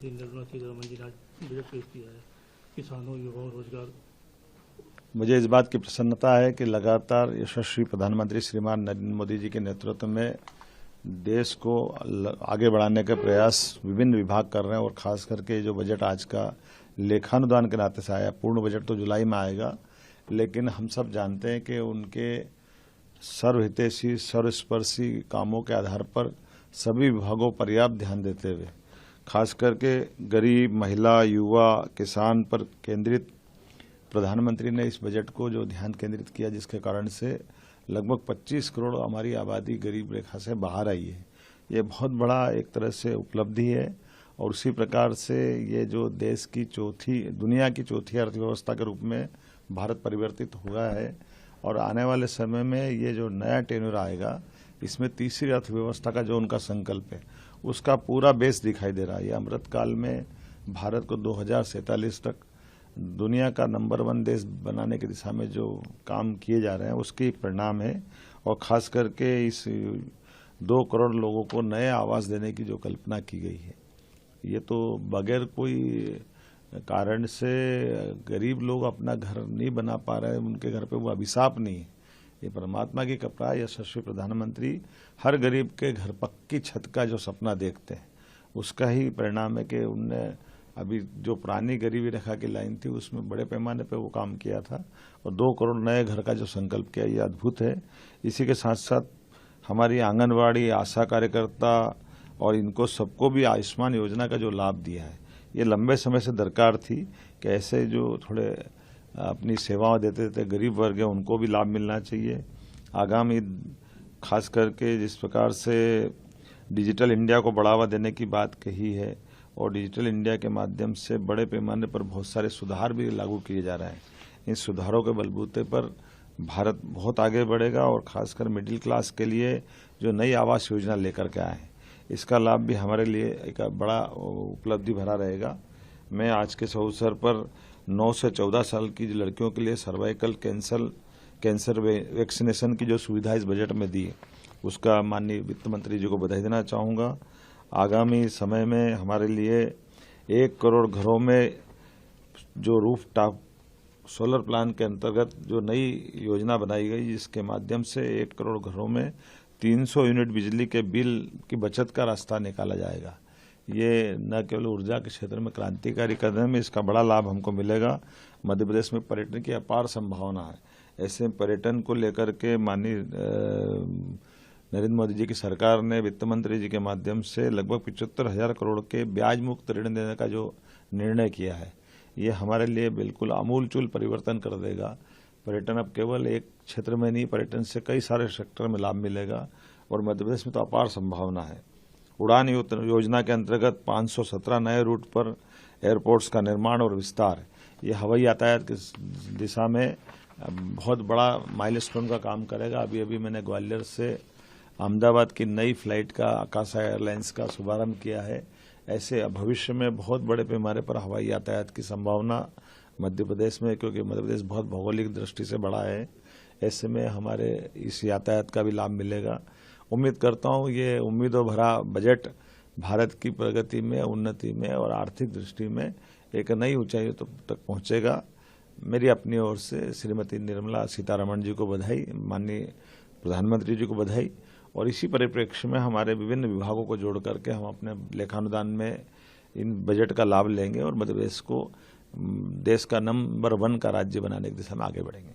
निर्मला सीतारमण जी ने आज बजट पेश किया है। किसानों, युवाओं, रोजगार। मुझे इस बात की प्रसन्नता है कि लगातार यशस्वी प्रधानमंत्री श्रीमान नरेंद्र मोदी जी के नेतृत्व में देश को आगे बढ़ाने के प्रयास विभिन्न विभाग कर रहे हैं और खास करके जो बजट आज का लेखानुदान के नाते से आया। पूर्ण बजट तो जुलाई में आएगा, लेकिन हम सब जानते हैं कि उनके सर्वहितैषी सर्वस्पर्शी कामों के आधार पर सभी विभागों पर पर्याप्त ध्यान देते हुए खास करके गरीब, महिला, युवा, किसान पर केंद्रित प्रधानमंत्री ने इस बजट को जो ध्यान केंद्रित किया, जिसके कारण से लगभग 25 करोड़ हमारी आबादी गरीब रेखा से बाहर आई है। ये बहुत बड़ा एक तरह से उपलब्धि है और उसी प्रकार से ये जो देश की दुनिया की चौथी अर्थव्यवस्था के रूप में भारत परिवर्तित हुआ है और आने वाले समय में ये जो नया टेन्योर आएगा, इसमें तीसरी अर्थव्यवस्था का जो उनका संकल्प है, उसका पूरा बेस दिखाई दे रहा है। ये अमृतकाल में भारत को 2047 तक दुनिया का नंबर 1 देश बनाने की दिशा में जो काम किए जा रहे हैं, उसके परिणाम है। और खास करके इस 2 करोड़ लोगों को नए आवास देने की जो कल्पना की गई है, ये तो बगैर कोई कारण से गरीब लोग अपना घर नहीं बना पा रहे हैं, उनके घर पे वो अभिशाप नहीं है, ये परमात्मा की कृपा है। यशस्वी प्रधानमंत्री हर गरीब के घर पक्की छत का जो सपना देखते हैं, उसका ही परिणाम है कि उनने अभी जो पुरानी गरीबी रेखा की लाइन थी, उसमें बड़े पैमाने पे वो काम किया था और 2 करोड़ नए घर का जो संकल्प किया, ये अद्भुत है। इसी के साथ साथ हमारी आंगनवाड़ी, आशा कार्यकर्ता और इनको सबको भी आयुष्मान योजना का जो लाभ दिया है, ये लंबे समय से दरकार थी कि ऐसे जो थोड़े अपनी सेवाएं देते थे गरीब वर्ग है, उनको भी लाभ मिलना चाहिए। आगामी खास करके जिस प्रकार से डिजिटल इंडिया को बढ़ावा देने की बात कही है और डिजिटल इंडिया के माध्यम से बड़े पैमाने पर बहुत सारे सुधार भी लागू किए जा रहे हैं। इन सुधारों के बलबूते पर भारत बहुत आगे बढ़ेगा और खासकर मिडिल क्लास के लिए जो नई आवास योजना लेकर के आए हैं, इसका लाभ भी हमारे लिए एक बड़ा उपलब्धि भरा रहेगा। मैं आज के इस अवसर पर 9 से 14 साल की लड़कियों के लिए सर्वाइकल कैंसर वैक्सीनेशन की जो सुविधा इस बजट में दी है, उसका माननीय वित्त मंत्री जी को बधाई देना चाहूँगा। आगामी समय में हमारे लिए 1 करोड़ घरों में जो रूफ टॉप सोलर प्लान के अंतर्गत जो नई योजना बनाई गई, जिसके माध्यम से 1 करोड़ घरों में 300 यूनिट बिजली के बिल की बचत का रास्ता निकाला जाएगा। ये न केवल ऊर्जा के क्षेत्र में क्रांतिकारी कदम है, इसका बड़ा लाभ हमको मिलेगा। मध्य प्रदेश में पर्यटन की अपार संभावना है। ऐसे पर्यटन को लेकर के माननीय नरेंद्र मोदी जी की सरकार ने वित्त मंत्री जी के माध्यम से लगभग 75,000 करोड़ के ब्याज मुक्त ऋण देने का जो निर्णय किया है, ये हमारे लिए बिल्कुल आमूलचूल परिवर्तन कर देगा। पर्यटन अब केवल एक क्षेत्र में नहीं, पर्यटन से कई सारे सेक्टर में लाभ मिलेगा और मध्य प्रदेश में तो अपार संभावना है। उड़ान योजना के अंतर्गत 517 नए रूट पर एयरपोर्ट्स का निर्माण और विस्तार, ये हवाई यातायात की दिशा में बहुत बड़ा माइलस्टोन का काम करेगा। अभी मैंने ग्वालियर से अहमदाबाद की नई फ्लाइट का आकाशा एयरलाइंस का शुभारंभ किया है। ऐसे भविष्य में बहुत बड़े पैमाने पर हवाई यातायात की संभावना मध्य प्रदेश में, क्योंकि मध्य प्रदेश बहुत भौगोलिक दृष्टि से बड़ा है, ऐसे में हमारे इस यातायात का भी लाभ मिलेगा। उम्मीद करता हूँ ये उम्मीदों भरा बजट भारत की प्रगति में, उन्नति में और आर्थिक दृष्टि में एक नई ऊंचाई तक पहुँचेगा। मेरी अपनी ओर से श्रीमती निर्मला सीतारमण जी को बधाई, माननीय प्रधानमंत्री जी को बधाई। और इसी परिप्रेक्ष्य में हमारे विभिन्न विभागों को जोड़ करके हम अपने लेखानुदान में इन बजट का लाभ लेंगे और मध्य प्रदेश को देश का नंबर 1 का राज्य बनाने की दिशा में आगे बढ़ेंगे।